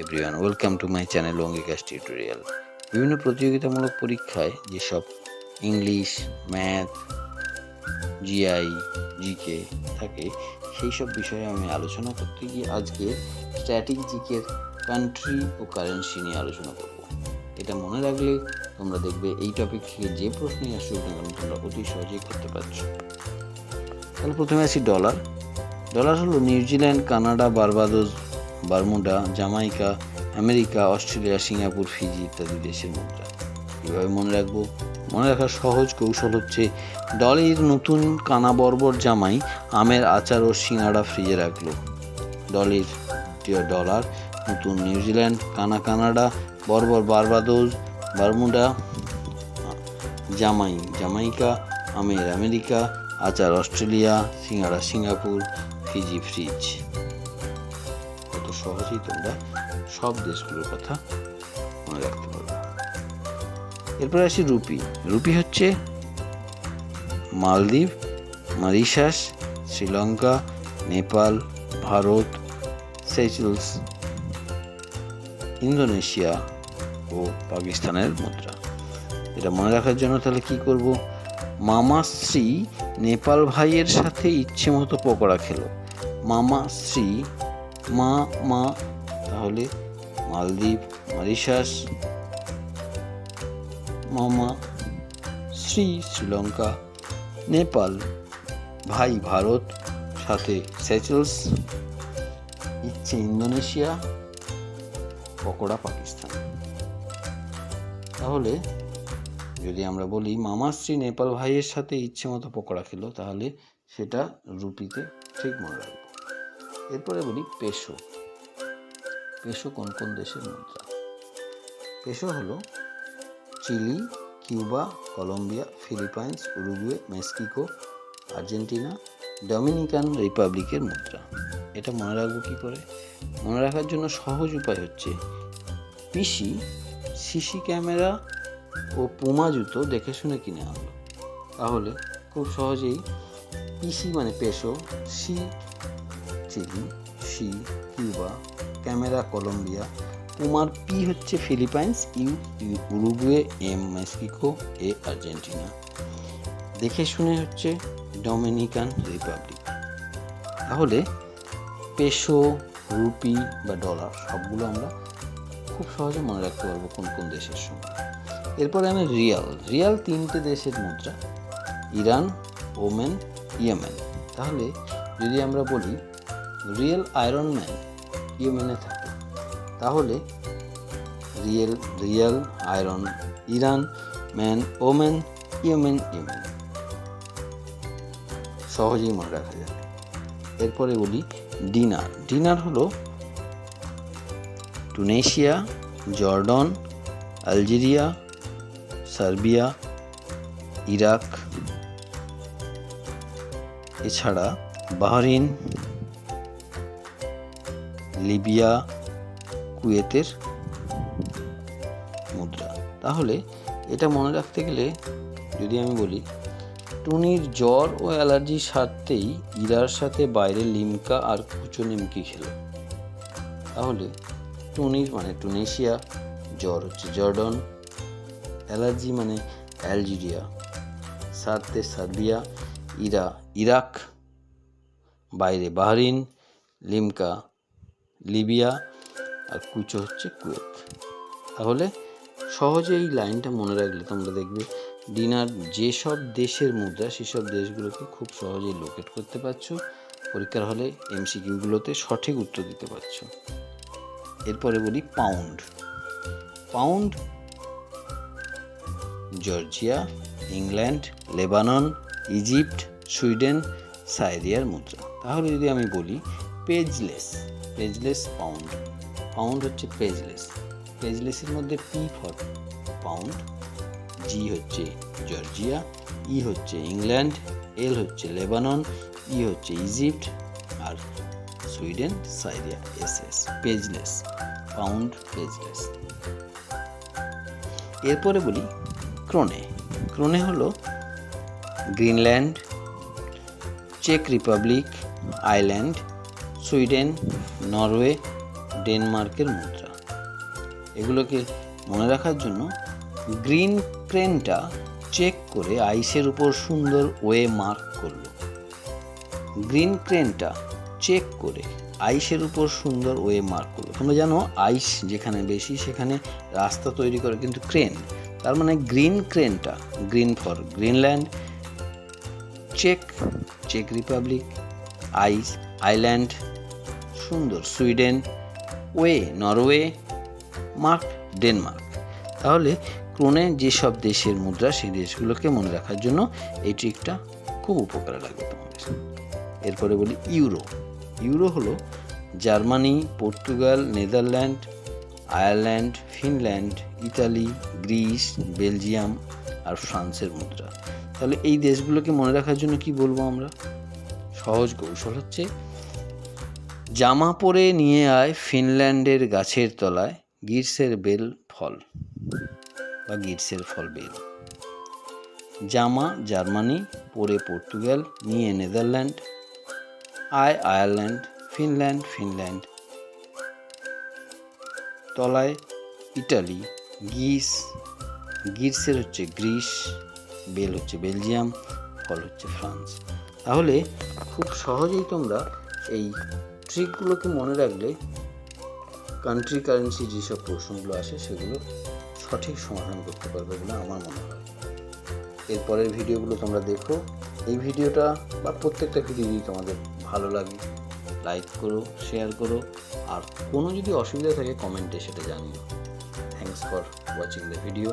Everyone, welcome to my channel Angikar tutorial. বিভিন্ন প্রতিযোগিতামূলক পরীক্ষায় যেসব ইংলিশ, ম্যাথ, জিআই, জিকে থাকে সেই সব বিষয়ে আমি আলোচনা করতে গিয়ে আজকে স্ট্যাটিক জিকের কান্ট্রি ও কারেন্সি নিয়ে আলোচনা করব। এটা মনে রাখলে তোমরা দেখবে এই টপিক থেকে যে প্রশ্নই আসুক না কেন তোমরা অতি সহজেই করতে পারছো। তাহলে প্রথমে আসি ডলার। ডলার হলো New Zealand, Canada, Barbados, Bermuda, Jamaica, America, Australia, Singapore, Fiji ইত্যাদি দেশের মুদ্রা। কীভাবে মনে রাখবো? মনে রাখার সহজ কৌশল হচ্ছে ডলির নতুন কানা বর্বর জামাই আমের আচার ও সিঙ্গাড়া ফ্রিজে রাখলো। ডলির ডলার নতুন নিউজিল্যান্ড, কানাডা, বর্বর বারবাডোস, বারমুডা, জামাইকা, আমের আমেরিকা, আচার অস্ট্রেলিয়া, সিঙ্গাড়া সিঙ্গাপুর, ফিজি ফ্রিজ। কত সহজেই তোমরা সব দেশগুলোর কথা মনে রাখতে পারবে। এরপর আসি রুপি। রুপি হচ্ছে মালদ্বীপ, মরিশাস, শ্রীলঙ্কা, নেপাল, ভারত, সেচেলস, ইন্দোনেশিয়া ও পাকিস্তানের মুদ্রা। এটা মনে রাখার জন্য তাহলে কি করব? মামাশ্রী নেপাল ভাইয়ের সাথে ইচ্ছে মতো পকোড়া খেলো। মামাশ্রী মা তাহলে মালদ্বীপ, মরিশাস, মামা শ্রী শ্রীলঙ্কা, নেপাল ভাই ভারত, সাথে সেচেলস, ইচ্ছে ইন্দোনেশিয়া, পকোড়া পাকিস্তান। তাহলে যদি আমরা বলি মামাশ্রী নেপাল ভাইয়ের সাথে ইচ্ছে মতো পকোড়া খেলো, তাহলে সেটা রুপিতে ঠিক মনে রাখবো। এরপরে বলি পেসো। পেসো কোন কোন দেশের মুদ্রা? পেসো হলো Chile, Cuba, Colombia, Philippines, Uruguay, Mexico, Argentina, Dominican রিপাবলিকের মুদ্রা। এটা মনে রাখবো কি করে? মনে রাখার জন্য সহজ উপায় হচ্ছে পিসি সিসি ক্যামেরা ও পুমা জুতো দেখে শুনে কিনে আনলো। তাহলে খুব সহজেই পিসি মানে peso, C Chile, C Cuba, camera Colombia, পুমার পি হচ্ছে Philippines, Uruguay, M Mexico, A Argentina, দেখে শুনে হচ্ছে ডমিনিকান রিপাবলিক। তাহলে পেসো, রুপি বা ডলার সবগুলো আমরা খুব সহজে মনে রাখতে পারবো কোন কোন দেশের সঙ্গে। এরপরে আমি রিয়াল তিনটে দেশের মুদ্রা, ইরান, ওমেন, ইয়েমেন। তাহলে যদি আমরা বলি রিয়েল আয়রন ম্যান ইয়েমেনে থাকে, তাহলে real iron Iran, man women, Yemen. সহজেই মনে রাখা যাবে। এরপরে বলি ডিনার হলো টুনেশিয়া, জর্ডন, আলজেরিয়া, সার্বিয়া, ইরাক, এছাড়া বাহরিন, লিবিয়া, কুয়েতের মুদ্রা। তাহলে এটা মনে রাখতে গেলে যদি আমি বলি টুনির জ্বর ও অ্যালার্জি সারতেই ইরার সাথে বাইরে লিমকা আর কুচো নিমকি খেলো। তাহলে টুনির মানে টুনেশিয়া, জ্বর হচ্ছে জর্ডন, অ্যালার্জি মানে আলজেরিয়া, সারতে সার্বিয়া, ইরাক, বাইরে বাহরিন, লিমকা লিবিয়া আর কুচো হচ্ছে কুয়েত। তাহলে সহজে এই লাইনটা মনে রাখলে তোমরা দেখবে ডিনার যেসব দেশের মুদ্রা সেসব দেশগুলোকে খুব সহজেই লোকেট করতে পারছো, পরীক্ষার হলে এমসিকিউগুলোতে সঠিক উত্তর দিতে পারছো। এরপরে বলি pound Georgia, England, Lebanon, Egypt, Sweden, সাইরিয়ার মুদ্রা। তাহলে যদি আমি বলি পেজলেস পাউন্ড হচ্ছে পেজলেসের মধ্যে পি ফর পাউন্ড, জি হচ্ছে জর্জিয়া, ই হচ্ছে ইংল্যান্ড, এল হচ্ছে লেবানন, ই হচ্ছে ইজিপ্ট আর সুইডেন সাইরিয়া, এসএস পাউন্ড পেজলেস। এরপরে বলি ক্রোনে হলো গ্রিনল্যান্ড, চেক রিপাবলিক, আইল্যান্ড, সুইডেন, নরওয়ে, ডেনমার্কের মুদ্রা। এগুলোকে মনে রাখার জন্য গ্রিন ক্রেনটা চেক করে আইসের উপর সুন্দর ওয়ে মার্ক করলো। গ্রিন ক্রেনটা চেক করে আইসের উপর সুন্দর ওয়ে মার্ক করলো। তোমরা জানো আইস যেখানে বেশি সেখানে রাস্তা তৈরি করে কিন্তু ক্রেন, তার মানে গ্রিন ক্রেনটা, গ্রিন ফর গ্রিনল্যান্ড, চেক রিপাবলিক, আইস আইল্যান্ড সুন্দর Sweden, way Norway, mark Denmark. তাহলে ক্রোনে যেসব দেশের মুদ্রা সেই দেশগুলোকে মনে রাখার জন্য এই ট্রিকটা খুব উপকারে লাগবে তোমাদের। এরপরে বলি ইউরো। ইউরো হলো Germany, Portugal, Netherland, Ireland, Finland, Italy, Greece, Belgium আর ফ্রান্সের মুদ্রা। তাহলে এই দেশগুলোকে মনে রাখার জন্য কি বলবো আমরা? সহজ কৌশল হচ্ছে, জামা পরে নিয়ে আয় ফিনল্যান্ডের গাছের তলায় গ্রীষ্মের বেল ফল বা গ্রীষ্মের ফল বেল। জামা জার্মানি, পরে পর্তুগাল, নিয়ে নেদারল্যান্ড, আয় আয়ারল্যান্ড, ফিনল্যান্ড, তলায় ইটালি, গ্রীষ্মের হচ্ছে গ্রিস, বেল হচ্ছে বেলজিয়াম, ফল হচ্ছে ফ্রান্স। তাহলে খুব সহজেই তোমরা এই ট্রিকগুলোকে মনে রাখলে কান্ট্রি কারেন্সি যেসব প্রশ্নগুলো আসে সেগুলো সঠিক সমাধান করতে পারবে বলে আমার মনে হয়। এরপরের ভিডিওগুলো তোমরা দেখো। এই ভিডিওটা বা প্রত্যেকটা ভিডিও যদি তোমাদের ভালো লাগে লাইক করো, শেয়ার করো, আর কোনো যদি অসুবিধা থাকে কমেন্টে সেটা জানিও। Thanks for watching the video.